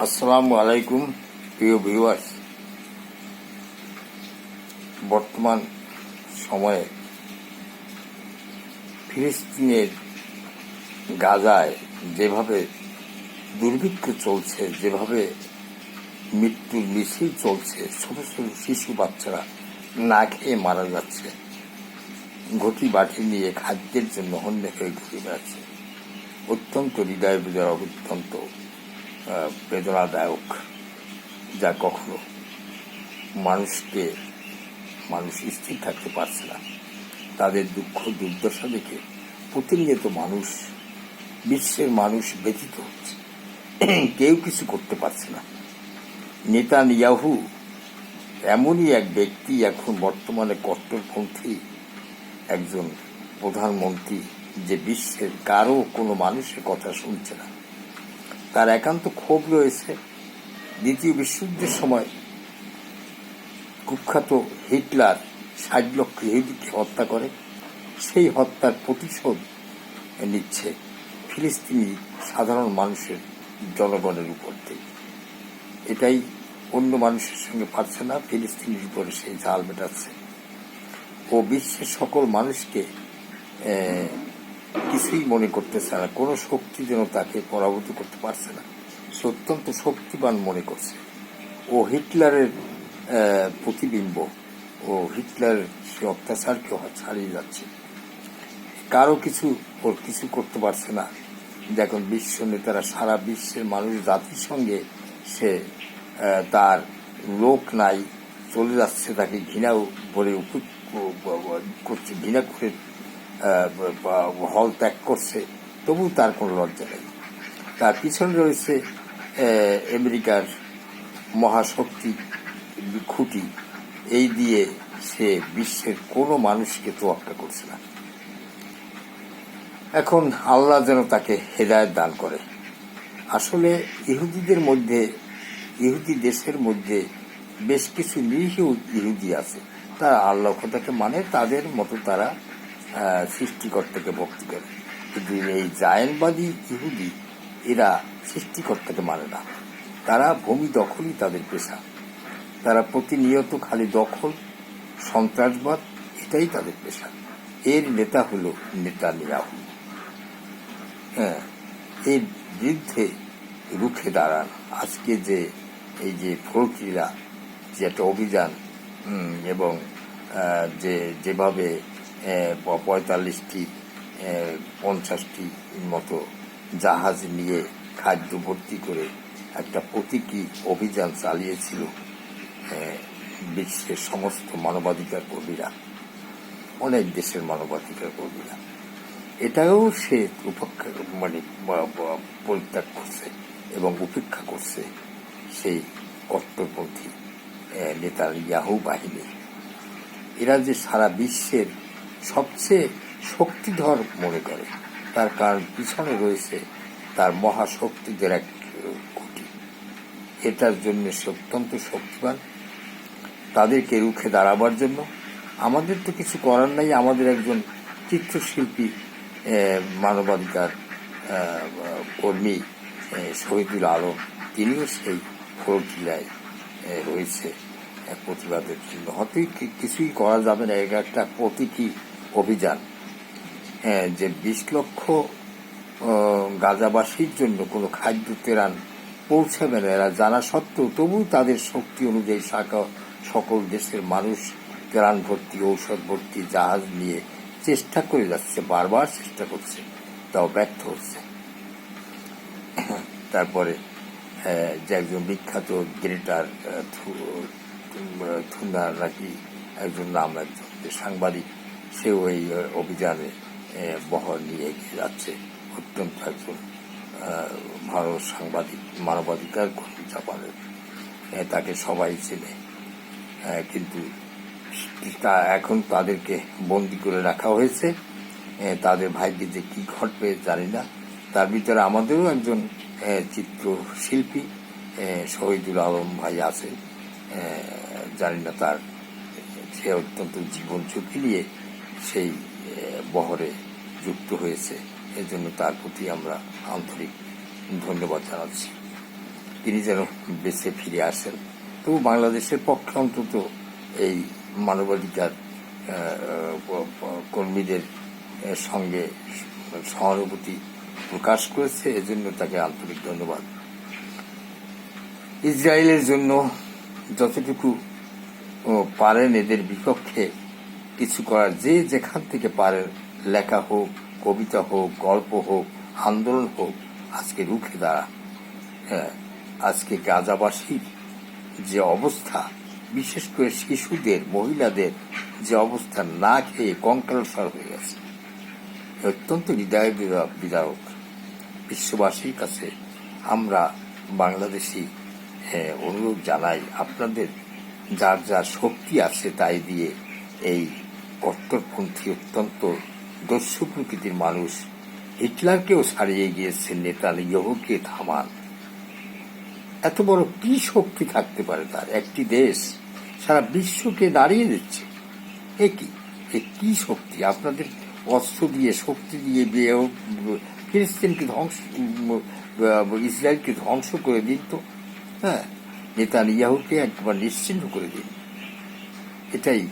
আসসালামু আলাইকুম প্রিয় ভিউয়ার্স। বর্তমান সময়ে ফিলিস্তিনের গাজায় যেভাবে দুর্ভিক্ষ চলছে, যেভাবে মৃত্যুর মিছিল চলছে, ছোট ছোট শিশু বাচ্চারা না খেয়ে মারা যাচ্ছে, ঘটি বাটি নিয়ে খাদ্যের জন্য হন্যে হয়ে ঘুরে বেড়াচ্ছে। অত্যন্ত হৃদয় বিদারক, অত্যন্ত বেদনাদায়ক, যা কখনো মানুষ স্থির থাকতে পারছে না। তাদের দুঃখ দুর্দশা দেখে প্রতিনিয়ত বিশ্বের মানুষ ব্যথিত হচ্ছে। কেউ কিছু করতে পারছে না। নেতানিয়াহু এমনই এক ব্যক্তি, এখন বর্তমানে কট্টরপন্থী একজন প্রধানমন্ত্রী, যে বিশ্বের কারো কোনো মানুষের কথা শুনছে না। তার একান্ত ক্ষোভ রয়েছে দ্বিতীয় বিশ্বযুদ্ধের সময় কুখ্যাত হিটলার ৬০ লক্ষ ইহুদিকে হত্যা করে, সেই হত্যার প্রতিশোধ নিচ্ছে ফিলিস্তিনি সাধারণ মানুষের, জনগণের উপর থেকে। এটাই অন্য মানুষের সঙ্গে পারছে না, ফিলিস্তিনির উপরে সেই জাল মেটাচ্ছে ও বিশ্বের সকল মানুষকে কিছুই মনে করতেছে না। কোনো শক্তি যেন তাকে পরাভূত করতে পারছে না। সে অত্যন্ত শক্তিবান মনে করছে। ও হিটলারের প্রতিবিম্ব, ও হিটলারের সে অত্যাচারকে ছাড়িয়ে যাচ্ছে। কারো কিছু করতে পারছে না। দেখুন, বিশ্ব নেতারা, সারা বিশ্বের মানুষ, জাতিসংঘে সে তার লোক নাই, চলে যাচ্ছে, তাকে ঘৃণাও ভরে করছে, ঘৃণা করে হল ত্যাগ করছে, তবু তার কোনো লজ্জা নেই। তার পিছনে রয়েছে আমেরিকার মহাশক্তি খুঁটি। এই দিয়ে সে বিশ্বের কোনো মানুষকে তোয়াক্কা করছে না। এখন আল্লাহ যেন তাকে হেদায়েত দান করে। আসলে ইহুদি দেশের মধ্যে বেশ কিছু নিরীহ ইহুদি আছে, তারা আল্লাহ কথাকে মানে, তাদের মতো তারা সৃষ্টিকর্তাকে ভক্তি করে। কিন্তু এই জায়নবাদী ইহুদি, এরা সৃষ্টিকর্তাকে মানে না। তারা ভূমি দখলই তাদের পেশা। তারা প্রতিনিয়ত খালি দখল, সন্ত্রাসবাদ, এটাই তাদের পেশা। এর নেতা হলো নেতানিয়াহু। এর বিরুদ্ধে রুখে দাঁড়ান আজকে এই যে ফৌজিরা যে একটা অভিযান, এবং যেভাবে ৪৫টি ৫০টি মতো জাহাজ নিয়ে খাদ্য ভর্তি করে একটা প্রতীকী অভিযান চালিয়েছিল বিশ্বের সমস্ত মানবাধিকার কর্মীরা, অনেক দেশের মানবাধিকার কর্মীরা, এটাও সে পরিত্যাগ করছে এবং উপেক্ষা করছে সেই কট্টরপন্থী নেতানিয়াহু বাহিনী। এরা যে সারা বিশ্বের সবচেয়ে শক্তিধর মনে করে, তার কারণ পিছনে রয়েছে তার মহাশক্তিদের এক খুঁটি। এটার জন্য সে অত্যন্ত শক্তিবান। তাদেরকে রুখে দাঁড়াবার জন্য আমাদের তো কিছু করার নাই। আমাদের একজন চিত্রশিল্পী, মানবাধিকার কর্মী শহীদুল আলম, তিনিও সেই ফৌজিলায় রয়েছে প্রতিবাদের জন্য। হয়তো কিছুই করা যাবে না, এটা একটা প্রতীকী অভিযান। যে ২০ লক্ষ গাজাবাসীর জন্য কোনো খাদ্য ত্রাণ পৌঁছাবে না এরা জানা সত্ত্বেও, তবু তাদের শক্তি অনুযায়ী সকল দেশের মানুষ ত্রাণ ভর্তি, ঔষধ ভর্তি জাহাজ নিয়ে চেষ্টা করে যাচ্ছে, বারবার চেষ্টা করছে, তাও ব্যর্থ হচ্ছে। তারপরে যে একজন বিখ্যাত গ্রেটার থুনার নাকি একজন সাংবাদিক, সেও এই অভিযানে বহর নিয়ে এগিয়ে যাচ্ছে। অত্যন্ত একজন ভালো সাংবাদিক, মানবাধিকার কর্মী জাপানের, তাকে সবাই চেনে। কিন্তু এখন তাদেরকে বন্দি করে রাখা হয়েছে। তাদের ভাইকে যে কি ঘটবে জানি না। তার ভিতরে আমাদেরও একজন চিত্রশিল্পী শহীদুল আলম ভাই আছে। জানি না সে অত্যন্ত জীবন ঝুঁকি নিয়ে সেই বহরে যুক্ত হয়েছে। এজন্য তার প্রতি আমরা আন্তরিক ধন্যবাদ জানাচ্ছি। তিনি যেন বেঁচে ফিরে আসেন। তবু বাংলাদেশের পক্ষে অন্তত এই মানবাধিকার কর্মীদের সঙ্গে সহানুভূতি প্রকাশ করেছে, এজন্য তাকে আন্তরিক ধন্যবাদ। ইসরায়েলের জন্য যতটুকু পারেন এদের বিপক্ষে কিছু করার, যে যেখান থেকে পারেন, লেখা হোক, কবিতা হোক, গল্প হোক, আন্দোলন হোক, আজকে রুখে দাঁড়া। আজকে গাজাবাসীর যে অবস্থা, বিশেষ করে শিশুদের, মহিলাদের যে অবস্থা, না খেয়ে কঙ্কালসার হয়ে গেছে, অত্যন্ত হৃদয় বিদারক। বিশ্ববাসীর কাছে আমরা বাংলাদেশি অনুরোধ জানাই, আপনাদের যার যার শক্তি আছে তাই দিয়ে এই কট্টরপন্থী অত্যন্ত দস্যু প্রকৃতির মানুষ হিটলারকেও ছাড়িয়ে গিয়েছেন, নেতানিয়াহুকে থামান। এত বড় কি শক্তি থাকতে পারে তার? একটি দেশ সারা বিশ্বকে দাঁড়িয়ে দিচ্ছে। এ কি শক্তি? আপনাদের অস্ত্র দিয়ে, শক্তি দিয়ে ফিলিস্তিনকে ধ্বংস, ইসরায়েলকে ধ্বংস করে দিন তো। নেতানিয়াহুকে একবার নিশ্চিহ্ন করে দিন, এটাই।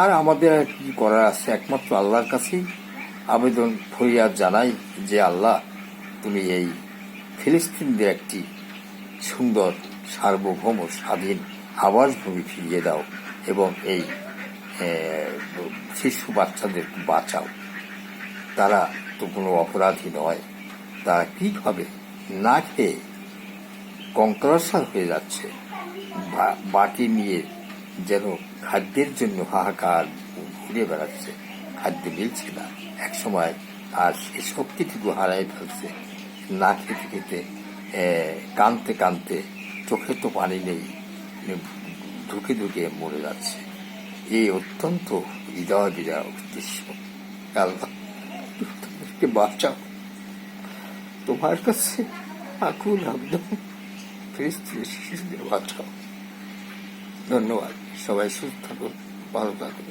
আর আমাদের আর কি করার আছে? একমাত্র আল্লাহর কাছেই আবেদন ফরিয়াদ জানাই যে আল্লাহ, তুমি এই ফিলিস্তিনদের একটি সুন্দর সার্বভৌম স্বাধীন আবাসভূমি ফিরিয়ে দাও এবং এই শিশু বাচ্চাদের বাঁচাও। তারা তো কোনো অপরাধী নয়, তারা কিভাবে না খেয়ে কঙ্কালসার হয়ে যাচ্ছে, বাটি নিয়ে যেন খাদ্যের জন্য হাহাকার ঘুরে বেড়াচ্ছে, খাদ্য মিলছে না এক সময়, আর সে শক্তিটুকু হারাই ফেলছে। না খেতে খেতে, কানতে কানতে, চোখে তো পানি নেই, ঢুকে ঢুকে মরে যাচ্ছে। এই অত্যন্ত হৃদয় বিদারক দৃশ্য। আল্লাহ, তোমাদেরকে বাঁচাও, তোমার কাছে আকুল আবেদন, ফিলিস্তিনের শিশুদের বাঁচাও। ধন্যবাদ। সবাই সুস্থ থাকুন, ভালো থাকুন।